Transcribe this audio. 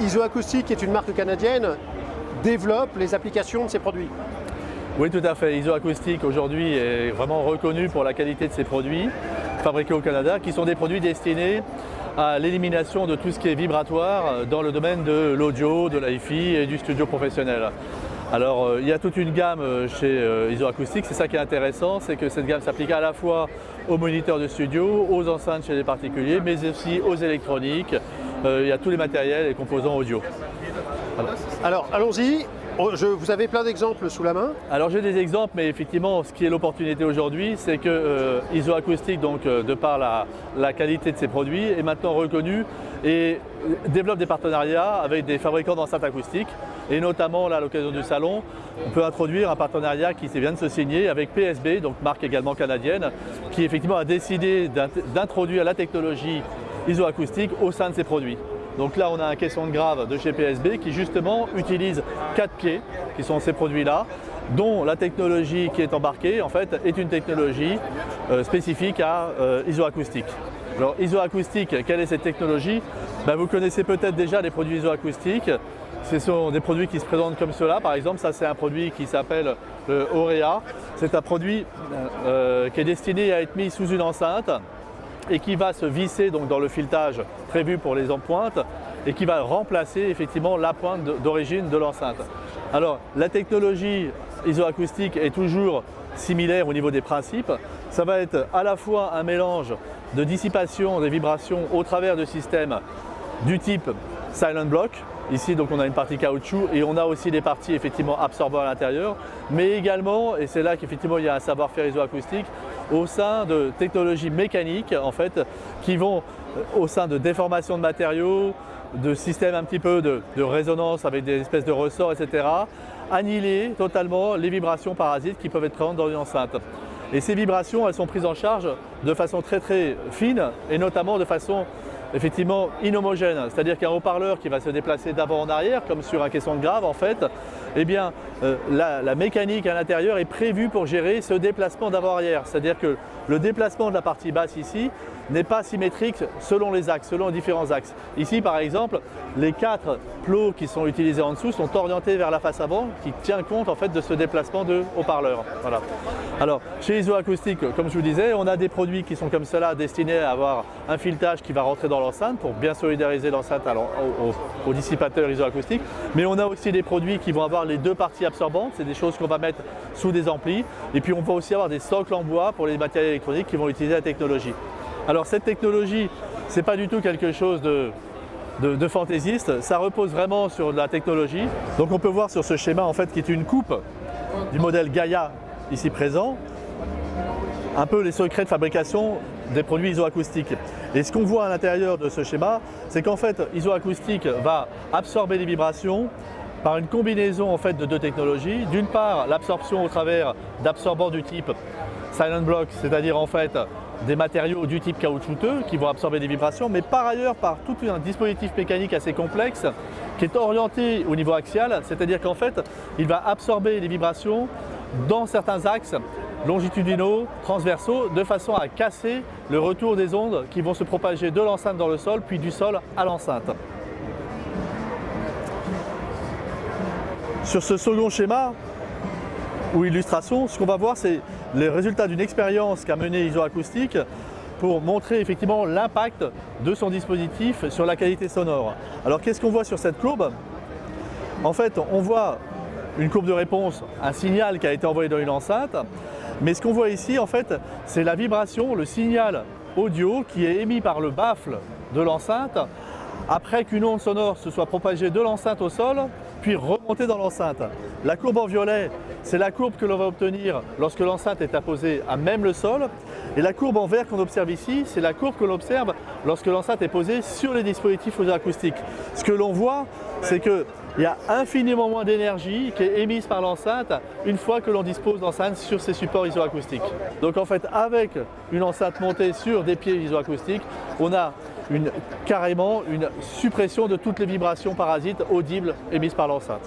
Isoacoustic, qui est une marque canadienne, développe les applications de ses produits. Oui, tout à fait. Isoacoustic aujourd'hui est vraiment reconnu pour la qualité de ses produits fabriqués au Canada, qui sont des produits destinés à l'élimination de tout ce qui est vibratoire dans le domaine de l'audio, de l'hi-fi et du studio professionnel. Alors il y a toute une gamme chez Isoacoustic, c'est ça qui est intéressant, c'est que cette gamme s'applique à la fois aux moniteurs de studio, aux enceintes chez les particuliers, mais aussi aux électroniques. Il y a tous les matériels et composants audio. Alors allons-y, vous avez plein d'exemples sous la main. Alors j'ai des exemples, mais effectivement ce qui est l'opportunité aujourd'hui, c'est que Isoacoustic, donc de par la qualité de ses produits, est maintenant reconnu et développe des partenariats avec des fabricants d'enceintes acoustiques. Et notamment là, à l'occasion du salon, on peut introduire un partenariat qui vient de se signer avec PSB, donc marque également canadienne, qui effectivement a décidé d'introduire la technologie isoacoustique au sein de ses produits. Donc là, on a un caisson de grave de chez PSB qui justement utilise 4 pieds, qui sont ces produits-là, dont la technologie qui est embarquée en fait est une technologie spécifique à isoacoustique. Alors isoacoustique, quelle est cette technologie? Vous connaissez peut-être déjà les produits isoacoustiques. Ce sont des produits qui se présentent comme cela. Par exemple, ça c'est un produit qui s'appelle le Aurea. C'est un produit qui est destiné à être mis sous une enceinte et qui va se visser donc, dans le filetage prévu pour les empointes et qui va remplacer effectivement la pointe d'origine de l'enceinte. Alors la technologie isoacoustique est toujours similaire au niveau des principes. Ça va être à la fois un mélange de dissipation des vibrations au travers de systèmes du type Silent Block. Ici, donc, on a une partie caoutchouc et on a aussi des parties effectivement absorbant à l'intérieur, mais également, et c'est là qu'effectivement il y a un savoir-faire isoacoustique, au sein de technologies mécaniques en fait, qui vont au sein de déformation de matériaux, de systèmes un petit peu de résonance avec des espèces de ressorts, etc., annihiler totalement les vibrations parasites qui peuvent être présentes dans une enceinte. Et ces vibrations, elles sont prises en charge de façon très très fine et notamment de façon effectivement inhomogène, c'est-à-dire qu'un haut-parleur qui va se déplacer d'avant en arrière, comme sur un caisson de grave en fait, eh bien la mécanique à l'intérieur est prévue pour gérer ce déplacement d'avant-arrière, c'est-à-dire que le déplacement de la partie basse ici n'est pas symétrique selon les axes, selon les différents axes. Ici par exemple, les 4 plots qui sont utilisés en dessous sont orientés vers la face avant, qui tient compte en fait de ce déplacement de haut-parleur. Voilà. Alors chez Isoacoustic, comme je vous disais, on a des produits qui sont comme cela, destinés à avoir un filetage qui va rentrer dans l'enceinte pour bien solidariser l'enceinte au dissipateur isoacoustique. Mais on a aussi des produits qui vont avoir les 2 parties absorbantes, c'est des choses qu'on va mettre sous des amplis. Et puis on va aussi avoir des socles en bois pour les matériels électroniques qui vont utiliser la technologie. Alors cette technologie, ce n'est pas du tout quelque chose de fantaisiste, ça repose vraiment sur la technologie. Donc on peut voir sur ce schéma en fait qui est une coupe du modèle Gaia ici présent, un peu les secrets de fabrication des produits isoacoustiques. Et ce qu'on voit à l'intérieur de ce schéma, c'est qu'en fait Isoacoustic va absorber les vibrations par une combinaison en fait de 2 technologies. D'une part, l'absorption au travers d'absorbants du type Silent Block, c'est-à-dire en fait des matériaux du type caoutchouteux qui vont absorber des vibrations, mais par ailleurs par tout un dispositif mécanique assez complexe qui est orienté au niveau axial, c'est-à-dire qu'en fait il va absorber les vibrations dans certains axes longitudinaux, transversaux, de façon à casser le retour des ondes qui vont se propager de l'enceinte dans le sol, puis du sol à l'enceinte. Sur ce second schéma ou illustration, ce qu'on va voir, c'est les résultats d'une expérience qu'a menée Isoacoustic pour montrer effectivement l'impact de son dispositif sur la qualité sonore. Alors qu'est-ce qu'on voit sur cette courbe? En fait, on voit une courbe de réponse, un signal qui a été envoyé dans une enceinte, mais ce qu'on voit ici, en fait, c'est la vibration, le signal audio qui est émis par le baffle de l'enceinte après qu'une onde sonore se soit propagée de l'enceinte au sol, puis remontée dans l'enceinte. La courbe en violet, c'est la courbe que l'on va obtenir lorsque l'enceinte est apposée à même le sol. Et la courbe en vert qu'on observe ici, c'est la courbe que l'on observe lorsque l'enceinte est posée sur les dispositifs acoustiques. Ce que l'on voit, c'est qu'il y a infiniment moins d'énergie qui est émise par l'enceinte une fois que l'on dispose d'enceintes sur ces supports isoacoustiques. Donc en fait, avec une enceinte montée sur des pieds isoacoustiques, on a carrément une suppression de toutes les vibrations parasites audibles émises par l'enceinte.